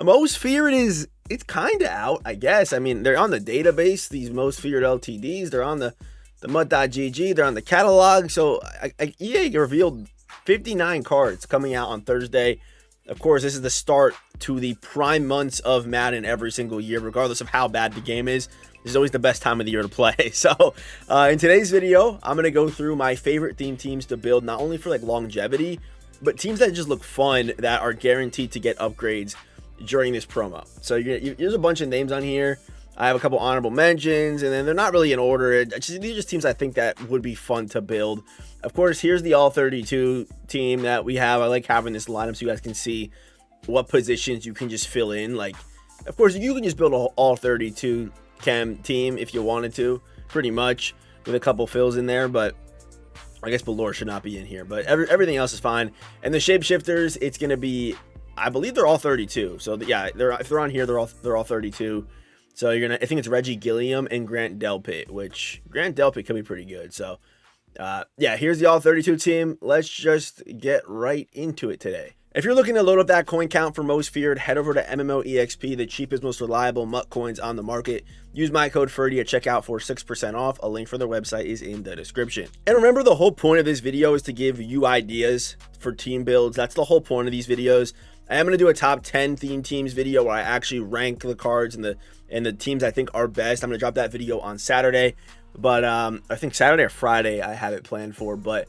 Most feared it's kind of out, I guess. I mean, they're on the database. These most feared LTDs. They're on the mud.gg. They're on the catalog. So EA revealed 59 cards coming out on Thursday. Of course, this is the start to the prime months of Madden every single year, regardless of how bad the game is. This is always the best time of the year to play. So in today's video, I'm going to go through my favorite theme teams to build, not only for like longevity, but teams that just look fun that are guaranteed to get upgrades during this promo. So there's a bunch of names on here. I have a couple honorable mentions, and then they're not really in order. These are just teams I think that would be fun to build. Of course, here's the all 32 team that we have. I like having this lineup so you guys can see what positions you can just fill in. Like, of course, you can just build an all 32 chem team if you wanted to, pretty much, with a couple fills in there, but I guess Ballore should not be in here, but everything else is fine. And the shapeshifters, it's going to be, I believe they're all 32. So yeah, if they're on here, they're all 32. So I think it's Reggie Gilliam and Grant Delpit, which Grant Delpit could be pretty good. So yeah, here's the all 32 team. Let's just get right into it today. If you're looking to load up that coin count for most feared, head over to MMOEXP, the cheapest, most reliable MUT coins on the market. Use my code FERDY at checkout for 6% off. A link for their website is in the description. And remember, the whole point of this video is to give you ideas for team builds. That's the whole point of these videos. I am going to do a top 10 theme teams video where I actually rank the cards and the teams I think are best. I'm going to drop that video on Saturday, but I think Saturday or Friday I have it planned for. But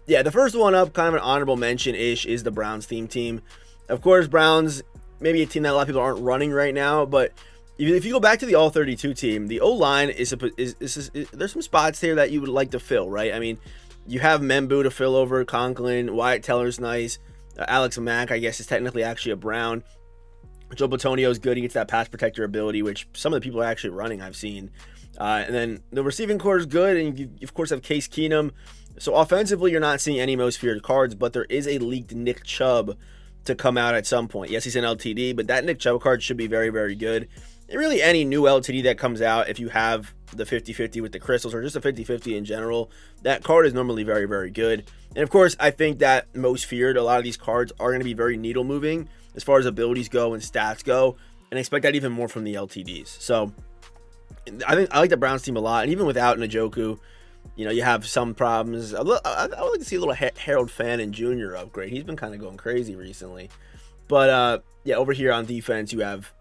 yeah, the first one up, kind of an honorable mention-ish, is the Browns theme team. Of course, Browns, maybe a team that a lot of people aren't running right now, but if you go back to the all-32 team, the O-line is there's some spots here that you would like to fill, right? I mean, you have Membu to fill over Conklin, Wyatt Teller's nice, Alex Mack, I guess, is technically actually a Brown. Joe Batonio is good. He gets that pass protector ability, which some of the people are actually running, I've seen. And then the receiving core is good, and you of course have Case Keenum. So offensively, you're not seeing any most feared cards, but there is a leaked Nick Chubb to come out at some point. Yes, he's an LTD, but that Nick Chubb card should be very, very good. And really any new LTD that comes out, if you have the 50-50 with the crystals or just a 50-50 in general, that card is normally very, very good. And of course, I think that most feared, a lot of these cards are going to be very needle moving as far as abilities go and stats go, and I expect that even more from the LTDs. So I like the Browns team a lot, and even without Njoku, you know, you have some problems. I would like to see a little Harold Fannin Jr. upgrade. He's been kind of going crazy recently. But yeah, over here on defense, you have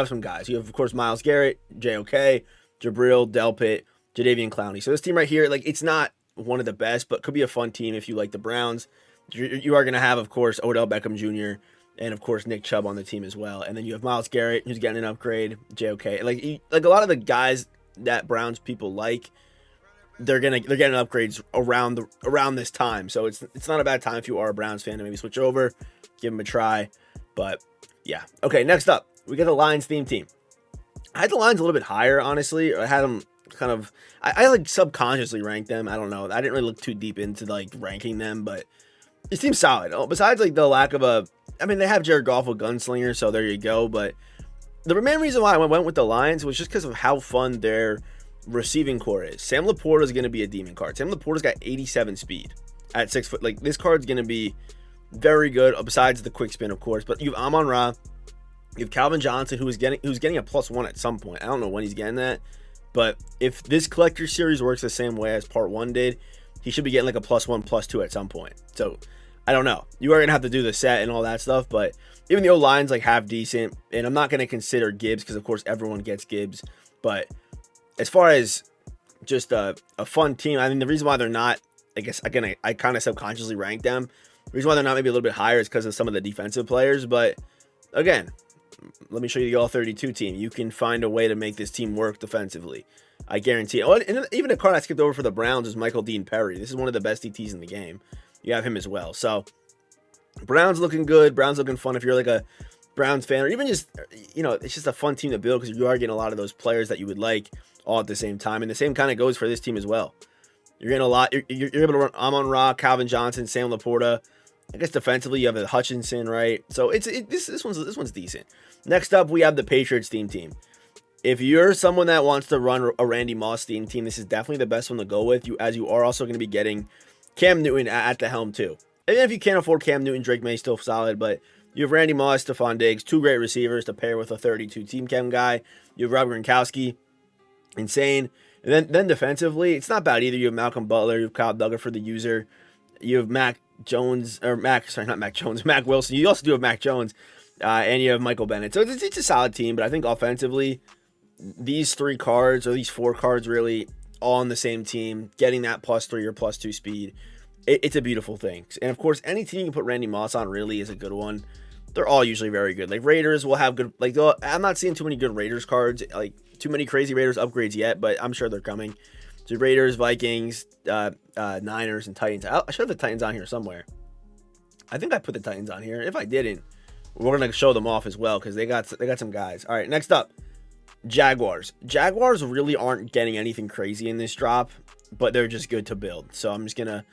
some guys. You have, of course, Myles Garrett, JOK, Jabril, Delpit, Jadeveon Clowney. So this team right here, like, it's not one of the best, but could be a fun team if you like the Browns. You are going to have, of course, Odell Beckham Jr. and, of course, Nick Chubb on the team as well. And then you have Myles Garrett, who's getting an upgrade, JOK. Like a lot of the guys that Browns people like, they're getting upgrades around this time. So it's not a bad time if you are a Browns fan to maybe switch over, give them a try. But yeah. Okay, next up, we got the Lions theme team. I had the Lions a little bit higher, honestly. I had them kind of, I like subconsciously ranked them. I don't know. I didn't really look too deep into like ranking them, but it seems solid. Oh, besides like the lack of they have Jared Goff, a gunslinger, so there you go. But the main reason why I went with the Lions was just because of how fun their receiving core is. Sam Laporta is going to be a demon card. Sam Laporta's got 87 speed at 6 foot. Like, this card's going to be very good, besides the quick spin, of course. But you have Amon-Ra, you have Calvin Johnson, who's getting a +1 at some point. I don't know when he's getting that, but if this collector series works the same way as part 1 did, he should be getting like a +1, +2 at some point. So I don't know. You are going to have to do the set and all that stuff, but even the O-line's like half decent. And I'm not going to consider Gibbs because, of course, everyone gets Gibbs. But as far as just a fun team, I mean, the reason why they're not, I guess, again, I kind of subconsciously ranked them. The reason why they're not maybe a little bit higher is because of some of the defensive players. But again, let me show you the all 32 team. You can find a way to make this team work defensively. I guarantee it. Oh, and even a card I skipped over for the Browns is Michael Dean Perry. This is one of the best DTs in the game. You have him as well. So Browns looking good. Browns looking fun if you're like a Browns fan, or even just, you know, it's just a fun team to build because you are getting a lot of those players that you would like all at the same time. And the same kind of goes for this team as well. You're getting a lot. You're able to run Amon-Ra, Calvin Johnson, Sam Laporta. I guess defensively you have the Hutchinson, right? So this one's decent. Next up, we have the Patriots theme team. If you're someone that wants to run a Randy Moss theme team, this is definitely the best one to go with. As you are also going to be getting Cam Newton at the helm too. And if you can't afford Cam Newton, Drake May is still solid, but You have Randy Moss, Stephon Diggs, two great receivers to pair with a 32 team chem guy. You have Rob Gronkowski, insane. And then defensively, it's not bad either. You have Malcolm Butler, you have Kyle Duggar for the user. You have Mac Wilson. You also do have Mac Jones, and you have Michael Bennett. So it's a solid team, but I think offensively, these three cards, or these four cards really, all on the same team, getting that +3 or +2 speed, it's a beautiful thing. And of course, any team you can put Randy Moss on really is a good one. They're all usually very good. Like Raiders will have good, like I'm not seeing too many good Raiders cards, like too many crazy Raiders upgrades yet, but I'm sure they're coming. So Raiders, Vikings, Niners, and Titans. I should have the Titans on here somewhere. I think I put the Titans on here. If I didn't, we're gonna show them off as well because they got some guys. All right, next up, Jaguars. Jaguars really aren't getting anything crazy in this drop, but they're just good to build. So I'm just gonna,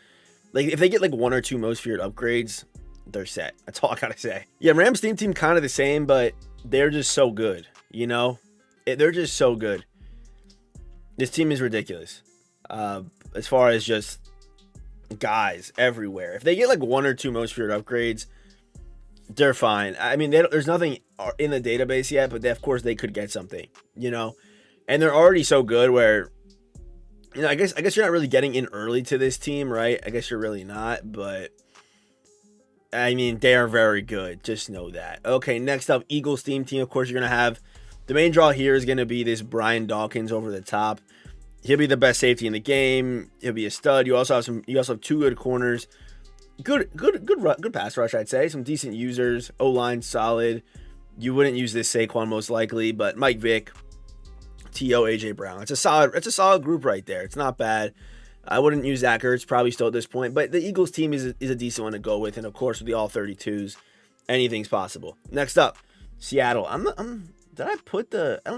like, if they get like one or two most feared upgrades, they're set. That's all I gotta say. Yeah, Rams team kind of the same, but they're just so good. You know, they're just so good. This team is ridiculous. As far as just guys everywhere. If they get like one or two most feared upgrades, they're fine. I mean, there's nothing in the database yet, but of course they could get something, you know. And they're already so good where, you know, I guess you're not really getting in early to this team, right? I guess you're really not, but I mean, they are very good. Just know that. Okay, next up, Eagles team. Of course, you're gonna have the main draw here is gonna be this Brian Dawkins over the top. He'll be the best safety in the game. He'll be a stud. You also have two good corners. Good pass rush, I'd say. Some decent users. O-line solid. You wouldn't use this Saquon most likely, but Mike Vick, T.O., A.J. Brown. It's a solid group right there. It's not bad. I wouldn't use Zach Ertz probably still at this point, but the Eagles team is a decent one to go with, and of course with the all 32s, anything's possible. Next up, Seattle. I don't know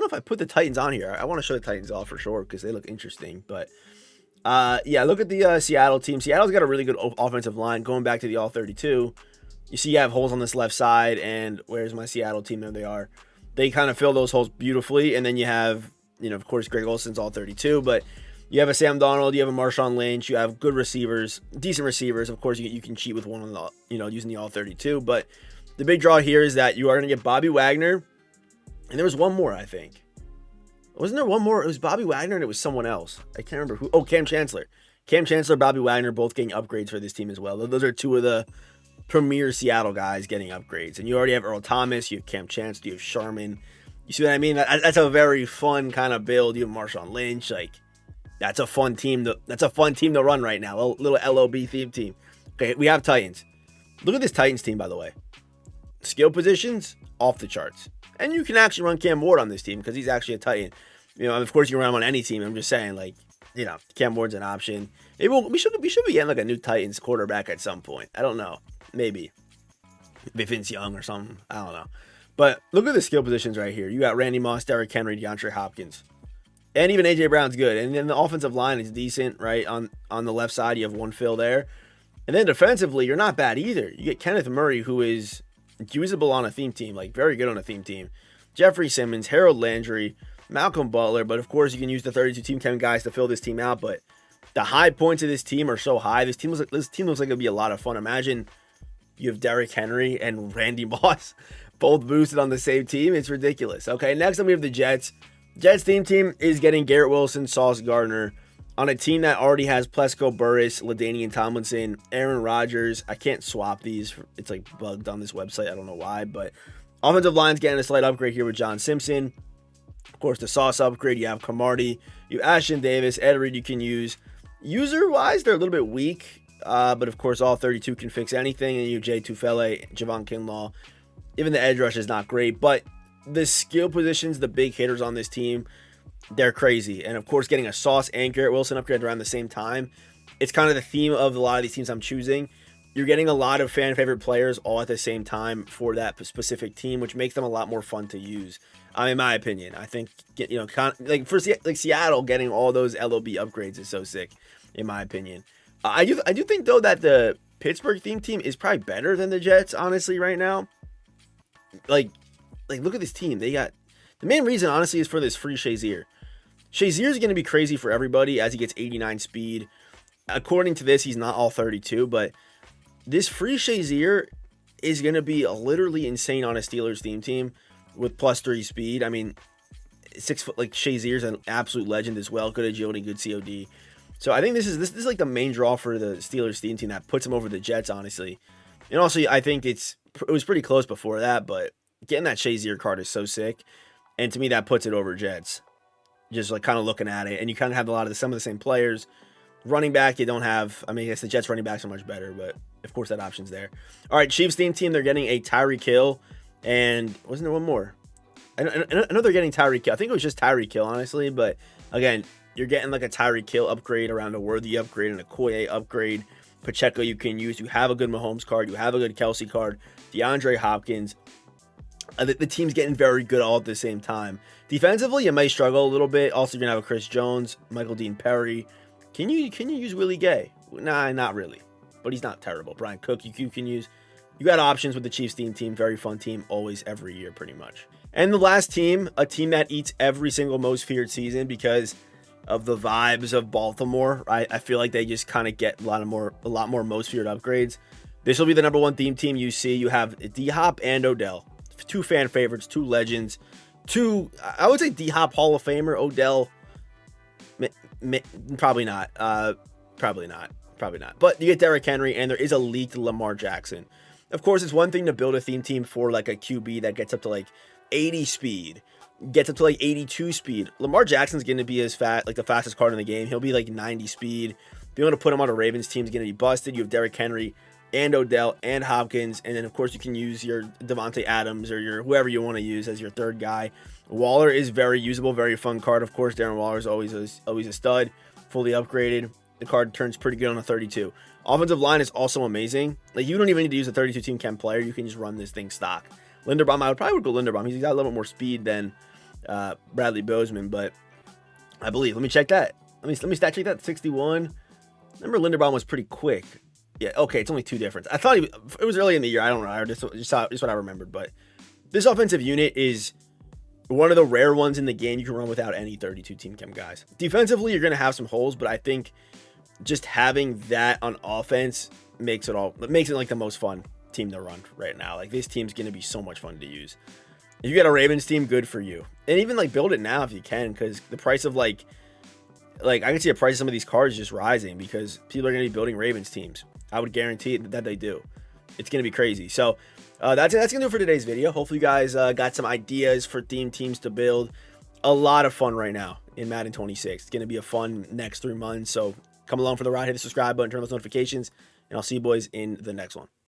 if I put the Titans on here. I want to show the Titans off for sure because they look interesting. But yeah, look at the Seattle team. Seattle's got a really good offensive line. Going back to the all 32, you see you have holes on this left side, and where's my Seattle team? There they are. They kind of fill those holes beautifully, and then you have, you know, of course, Greg Olson's all 32, but you have a Sam Darnold, you have a Marshawn Lynch, you have good receivers, decent receivers. Of course, you can cheat with one on the, you know, using the all 32, but the big draw here is that you are going to get Bobby Wagner. And there was one more, I think. Wasn't there one more? It was Bobby Wagner and it was someone else. I can't remember who. Oh, Cam Chancellor. Cam Chancellor, Bobby Wagner, both getting upgrades for this team as well. Those are two of the premier Seattle guys getting upgrades. And you already have Earl Thomas, you have Cam Chancellor, you have Sharman. You see what I mean? That's a very fun kind of build. You have Marshawn Lynch. Like, that's a fun team to run right now. A little LOB theme team. Okay, we have Titans. Look at this Titans team, by the way. Skill positions, off the charts. And you can actually run Cam Ward on this team because he's actually a Titan. You know, of course you can run him on any team. I'm just saying, like, you know, Cam Ward's an option. Maybe we should be getting like a new Titans quarterback at some point. I don't know. Maybe Vince Young or something. I don't know. But look at the skill positions right here. You got Randy Moss, Derrick Henry, DeAndre Hopkins. And even A.J. Brown's good. And then the offensive line is decent, right? On the left side, you have one fill there. And then defensively, you're not bad either. You get Kenneth Murray, who is usable on a theme team, like very good on a theme team. Jeffrey Simmons, Harold Landry, Malcolm Butler, but of course you can use the 32 team chem guys to fill this team out. But the high points of this team are so high. This team looks like it'll be a lot of fun. Imagine you have Derrick Henry and Randy Moss both boosted on the same team. It's ridiculous. Okay, next up we have the Jets. Jets theme team is getting Garrett Wilson, Sauce Gardner on a team that already has Plesko Burris, LaDainian Tomlinson, Aaron Rodgers. I can't swap these. It's like bugged on this website. I don't know why, but offensive line's getting a slight upgrade here with John Simpson. Of course, the Sauce upgrade, you have Camardi, you have Ashton Davis, Ed Reed you can use. User-wise, they're a little bit weak, but of course, all 32 can fix anything, and you have Jay Tufele, Javon Kinlaw. Even the edge rush is not great, but the skill positions, the big hitters on this team, they're crazy. And of course, getting a Sauce and Garrett Wilson upgrade around the same time, it's kind of the theme of a lot of these teams I'm choosing. You're getting a lot of fan favorite players all at the same time for that specific team, which makes them a lot more fun to use. In my opinion, I think, you know, like for like Seattle, getting all those LOB upgrades is so sick. In my opinion, I do think though that the Pittsburgh theme team is probably better than the Jets, honestly, right now. Like look at this team. They got the main reason, honestly, is for this free Shazier. Shazier is going to be crazy for everybody as he gets 89 speed. According to this, he's not all 32, but this free Shazier, is going to be literally insane on a Steelers team with +3 speed. I mean, 6 foot, like Shazier's an absolute legend as well. Good agility, good COD. So I think this is like the main draw for the Steelers team that puts them over the Jets, honestly. And also, I think it was pretty close before that, but getting that Shazier card is so sick. And to me, that puts it over Jets. Just like kind of looking at it, and you kind of have some of the same players. Running back, you don't have. I mean, I guess the Jets running backs are much better, but of course that option's there. All right, Chiefs team, they're getting a Tyreek Hill, and wasn't there one more? I know they're getting Tyreek Hill. I think it was just Tyreek Hill, honestly. But again, you're getting like a Tyreek Hill upgrade around a Worthy upgrade and a Koye upgrade. Pacheco you can use. You have a good Mahomes card. You have a good Kelsey card. DeAndre Hopkins. The team's getting very good all at the same time. Defensively, you may struggle a little bit. Also, you're going to have a Chris Jones, Michael Dean Perry. Can you use Willie Gay? Nah, not really. But he's not terrible. Brian Cook, you can use. You got options with the Chiefs team. Very fun team, always, every year, pretty much. And the last team, a team that eats every single most feared season because of the vibes of Baltimore. I feel like they just kind of get a lot more most feared upgrades. This will be the number one theme team you see. You have D-Hop and Odell. 2 fan favorites, 2 legends, 2, I would say D-Hop Hall of Famer, Odell, probably not. But you get Derrick Henry, and there is a leaked Lamar Jackson. Of course, it's one thing to build a theme team for like a QB that gets up to like 80 speed, gets up to like 82 speed. Lamar Jackson's going to be as fast, like the fastest card in the game. He'll be like 90 speed. Being able to put him on a Ravens team is going to be busted. You have Derrick Henry and Odell and Hopkins, and then of course you can use your Devontae Adams or your whoever you want to use as your third guy. Waller is very usable, very fun card. Of course, Darren Waller is always a stud, fully upgraded. The card turns pretty good on a 32. Offensive line is also amazing. Like you don't even need to use a 32 team chem player. You can just run this thing stock. Linderbaum, I would probably go Linderbaum. He's got a little bit more speed than Bradley Bozeman, but I believe. Let me check that. Let me stat check that. 61. Remember Linderbaum was pretty quick. Yeah, okay, it's only 2 difference. I thought it was early in the year. I don't know. I just what I remembered. But this offensive unit is one of the rare ones in the game you can run without any 32 team chem guys. Defensively, you're going to have some holes, but I think just having that on offense makes it like the most fun team to run right now. Like this team's going to be so much fun to use. If you get a Ravens team, good for you. And even like build it now if you can, because the price of like I can see the price of some of these cards just rising because people are going to be building Ravens teams. I would guarantee that they do. It's going to be crazy. So that's going to do it for today's video. Hopefully you guys got some ideas for theme teams to build. A lot of fun right now in Madden 26. It's going to be a fun next 3 months. So come along for the ride. Hit the subscribe button, turn on those notifications, and I'll see you boys in the next one.